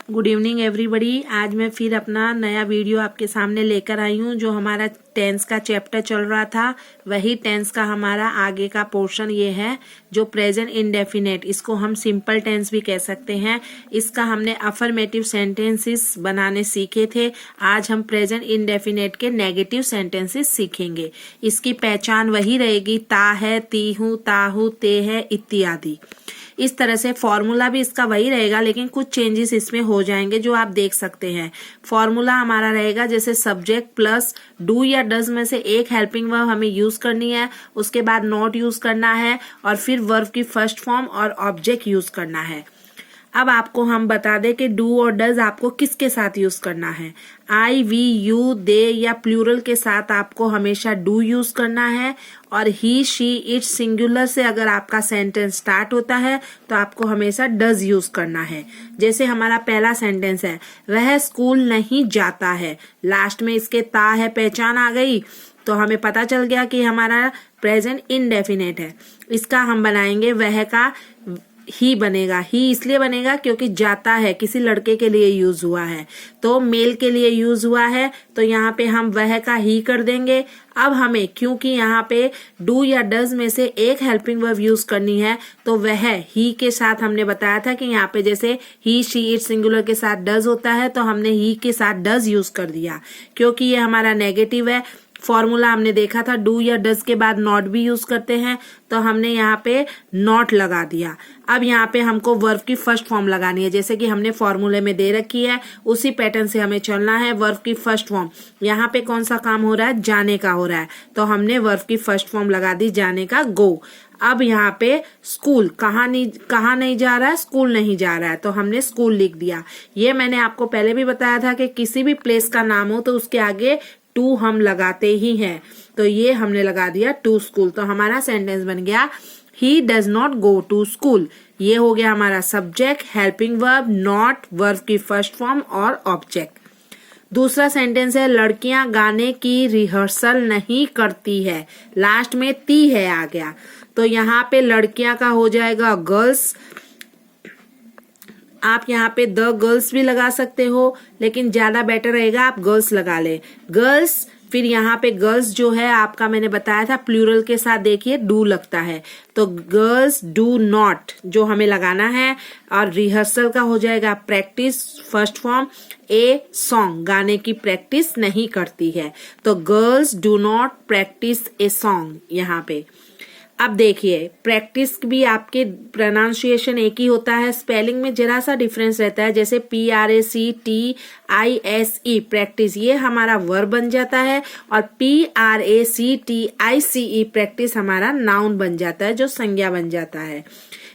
Good evening everybody. आज मैं फिर अपना नया वीडियो आपके सामने लेकर आई हूँ। जो हमारा टेंस का चैप्टर चल रहा था वही टेंस का हमारा आगे का पोर्शन ये है, जो प्रेजेंट इंडेफिनेट, इसको हम सिंपल टेंस भी कह सकते हैं। इसका हमने अफर्मेटिव सेंटेंसेस बनाने सीखे थे। आज हम प्रेजेंट इंडेफिनेट के नेगेटिव सेंटेंसेस सीखेंगे। इसकी पहचान वही रहेगी, ता है, ती हूँ, ता हूँ, ते है इत्यादि। इस तरह से फॉर्मूला भी इसका वही रहेगा, लेकिन कुछ चेंजेस इसमें हो जाएंगे जो आप देख सकते हैं। फॉर्मूला हमारा रहेगा जैसे सब्जेक्ट प्लस डू या डज में से एक हेल्पिंग वर्ब हमें यूज करनी है, उसके बाद नॉट यूज करना है और फिर वर्ब की फर्स्ट फॉर्म और ऑब्जेक्ट यूज करना है। अब आपको हम बता दें कि डू और डज आपको किसके साथ यूज करना है। आई, वी, यू, दे या प्लूरल के साथ आपको हमेशा डू यूज करना है, और ही, शी, इट सिंगुलर से अगर आपका सेंटेंस स्टार्ट होता है तो आपको हमेशा डज यूज करना है। जैसे हमारा पहला सेंटेंस है, वह स्कूल नहीं जाता है, लास्ट में इसके ता है, पहचान आ गई तो हमें पता चल गया कि हमारा प्रेजेंट इनडेफिनेट है। इसका हम बनाएंगे वह का ही बनेगा। ही इसलिए बनेगा क्योंकि जाता है किसी लड़के के लिए यूज हुआ है, तो मेल के लिए यूज हुआ है, तो यहाँ पे हम वह का ही कर देंगे। अब हमें क्योंकि यहाँ पे डू या डज में से एक हेल्पिंग वर्ब यूज करनी है, तो वह ही के साथ हमने बताया था कि यहाँ पे जैसे ही, शी, इट सिंगुलर के साथ डज होता है, तो हमने ही के साथ डज यूज कर दिया क्योंकि ये हमारा नेगेटिव है। फॉर्मूला हमने देखा था डू या डज के बाद नॉट भी यूज करते हैं, तो हमने यहाँ पे नॉट लगा दिया। अब यहाँ पे हमको वर्ब की फर्स्ट फॉर्म लगानी है, जैसे कि हमने फॉर्मूले में दे रखी है, उसी पैटर्न से हमें चलना है। वर्ब की फर्स्ट फॉर्म, यहाँ पे कौन सा काम हो रहा है, जाने का हो रहा है, तो हमने वर्ब की फर्स्ट फॉर्म लगा दी, जाने का, गो। अब यहाँ पे स्कूल, कहाँ नहीं जा रहा है, स्कूल नहीं जा रहा है, तो हमने स्कूल लिख दिया। ये मैंने आपको पहले भी बताया था कि किसी भी प्लेस का नाम हो तो उसके आगे टू हम लगाते ही हैं, तो ये हमने लगा दिया टू स्कूल। तो हमारा सेंटेंस बन गया, he does not go to school. ये हो गया हमारा subject, helping verb, not, verb की फर्स्ट फॉर्म और ऑब्जेक्ट। दूसरा सेंटेंस है, लड़कियां गाने की रिहर्सल नहीं करती है, लास्ट में ती है आ गया, तो यहाँ पे लड़कियां का हो जाएगा गर्ल्स। आप यहाँ पे द गर्ल्स भी लगा सकते हो, लेकिन ज्यादा बेटर रहेगा आप गर्ल्स लगा ले, गर्ल्स। फिर यहाँ पे गर्ल्स जो है आपका मैंने बताया था प्लूरल के साथ देखिए डू लगता है, तो गर्ल्स डू नॉट जो हमें लगाना है, और रिहर्सल का हो जाएगा practice, first form, a song, गाने की प्रैक्टिस नहीं करती है, तो girls do not practise a song यहाँ पे। अब देखिए प्रैक्टिस भी आपके प्रोनाउंसिएशन एक ही होता है, स्पेलिंग में जरा सा डिफरेंस रहता है, जैसे PRACTISE प्रैक्टिस ये हमारा वर्ब बन जाता है, और PRACTICE प्रैक्टिस हमारा नाउन बन जाता है, जो संज्ञा बन जाता है।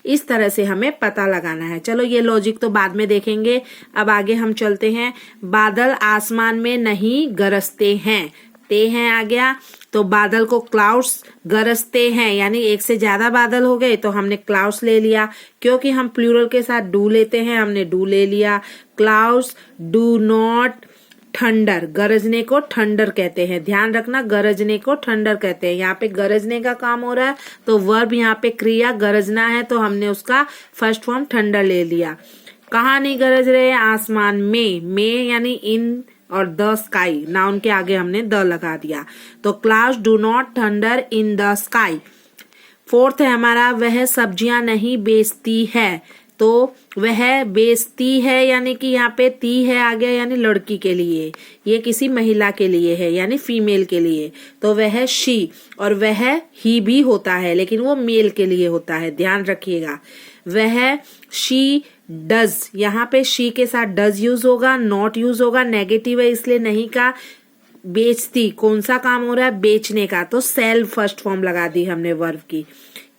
इस तरह से हमें पता लगाना है। चलो ये लॉजिक तो बाद में देखेंगे, अब आगे हम चलते हैं। बादल आसमान में नहीं गरजते हैं, ते हैं आ गया, तो बादल को क्लाउड्स गरजते हैं, यानी एक से ज्यादा बादल हो गए तो हमने क्लाउड्स ले लिया। क्योंकि हम प्लूरल के साथ डू लेते हैं, हमने डू ले लिया। क्लाउड्स डू नॉट थंडर, गरजने को थंडर कहते हैं, ध्यान रखना, गरजने को थंडर कहते हैं। यहाँ पे गरजने का काम हो रहा है, तो वर्ब यहाँ पे क्रिया गरजना है, तो हमने उसका फर्स्ट फॉर्म थंडर ले लिया। कहाँ नहीं गरज रहे, आसमान में यानी इन, और द स्काई, नाउन के आगे हमने द लगा दिया, तो clouds do not thunder in the sky. Fourth है हमारा, वह सब्जियां नहीं बेचती है, तो वह बेचती है यानी कि यहाँ पे ती है आ गया, यानी लड़की के लिए, ये किसी महिला के लिए है यानी फीमेल के लिए, तो वह शी, और वह ही भी होता है लेकिन वो मेल के लिए होता है, ध्यान रखिएगा। वह शी डज, यहाँ पे शी के साथ डज यूज होगा, नॉट यूज होगा, नेगेटिव है इसलिए नहीं का। बेचती, कौन सा काम हो रहा है, बेचने का, तो सेल फर्स्ट फॉर्म लगा दी हमने वर्ब की।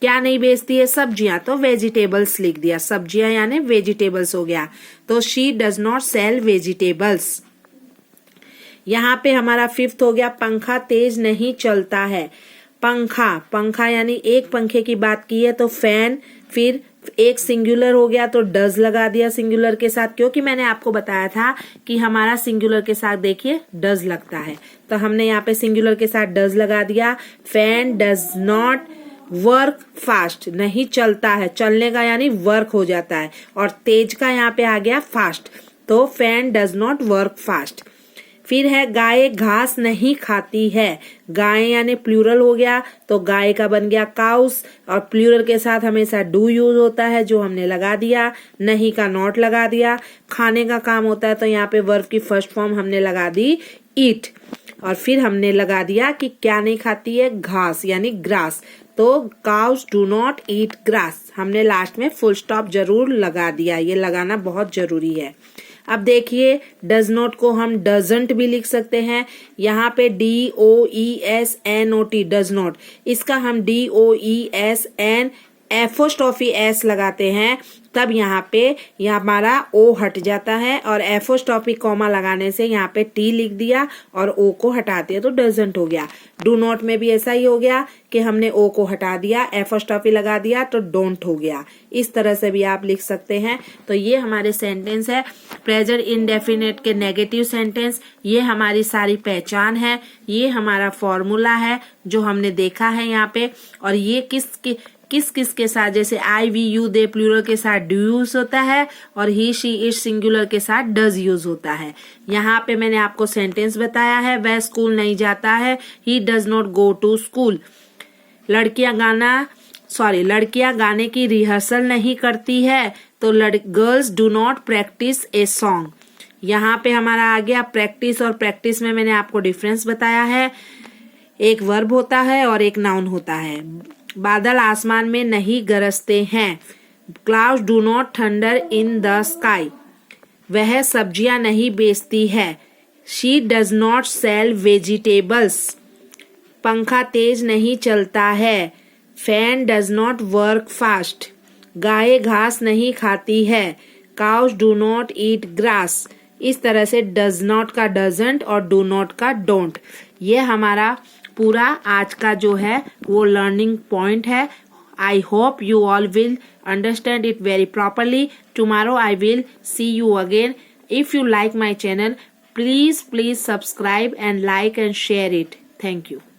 क्या नहीं बेचती है, सब्जियां, तो वेजिटेबल्स लिख दिया, सब्जियां यानी वेजिटेबल्स हो गया, तो she does not sell vegetables. यहाँ पे हमारा फिफ्थ हो गया, पंखा तेज नहीं चलता है। पंखा यानी एक पंखे की बात की है तो फैन, फिर एक सिंगुलर हो गया तो डज लगा दिया सिंगुलर के साथ, क्योंकि मैंने आपको बताया था कि हमारा सिंगुलर के साथ देखिए डज लगता है, तो हमने यहाँ पे सिंगुलर के साथ डज लगा दिया। Fan does not work fast, नहीं चलता है, चलने का यानी वर्क हो जाता है, और तेज का यहाँ पे आ गया फास्ट, तो fan does not work fast. फिर है गाय घास नहीं खाती है। गाय यानी प्लूरल हो गया, तो गाय का बन गया काउस, और प्लूरल के साथ हमेशा डू यूज होता है जो हमने लगा दिया, नहीं का नॉट लगा दिया। खाने का काम होता है तो यहाँ पे वर्ब की फर्स्ट फॉर्म हमने लगा दी ईट, और फिर हमने लगा दिया कि क्या नहीं खाती है, घास यानी ग्रास, तो cows do not eat grass. हमने लास्ट में फुल स्टॉप जरूर लगा दिया, ये लगाना बहुत जरूरी है। अब देखिए डज नॉट को हम डजंट भी लिख सकते हैं। यहाँ पे DOESNOT डज नॉट, इसका हम DOESN एपोस्ट्रोफी S लगाते हैं, तब यहाँ पे यह हमारा O हट जाता है, और एपोस्ट्रोफी कॉमा लगाने से यहाँ पे T लिख दिया और O को हटा दिया तो डजंट हो गया। डू नॉट में भी ऐसा ही हो गया कि हमने O को हटा दिया, एपोस्ट्रोफी लगा दिया तो डोंट हो गया। इस तरह से भी आप लिख सकते हैं। तो ये हमारे सेंटेंस है प्रेजेंट इंडेफिनिट के नेगेटिव सेंटेंस। ये हमारी सारी पहचान है, ये हमारा फॉर्मूला है जो हमने देखा है यहाँ पे। और ये किस किस के साथ, जैसे आई वी यू दे प्लूरल के साथ डू यूज होता है, और ही शी इट सिंगुलर के साथ डज यूज होता है। यहाँ पे मैंने आपको सेंटेंस बताया है, वह स्कूल नहीं जाता है, he does not go to school. लड़कियां गाने की रिहर्सल नहीं करती है, तो girls do not practise a song. यहाँ पे हमारा आ गया प्रैक्टिस, और प्रैक्टिस में मैंने आपको डिफरेंस बताया है, एक वर्ब होता है और एक नाउन होता है। बादल आसमान में नहीं गरजते हैं, clouds do not thunder in the sky. वह सब्जियां नहीं बेचती है, she does not sell vegetables. पंखा तेज नहीं चलता है, fan does not work fast. गाय घास नहीं खाती है, cows do not eat grass. इस तरह से डज नॉट का डजंट और डू नॉट का डोंट, ये हमारा पूरा आज का जो है वो लर्निंग पॉइंट है। I hope you all will understand it very properly. Tomorrow I will see you again. If you like my channel, please subscribe and like and share it. Thank you.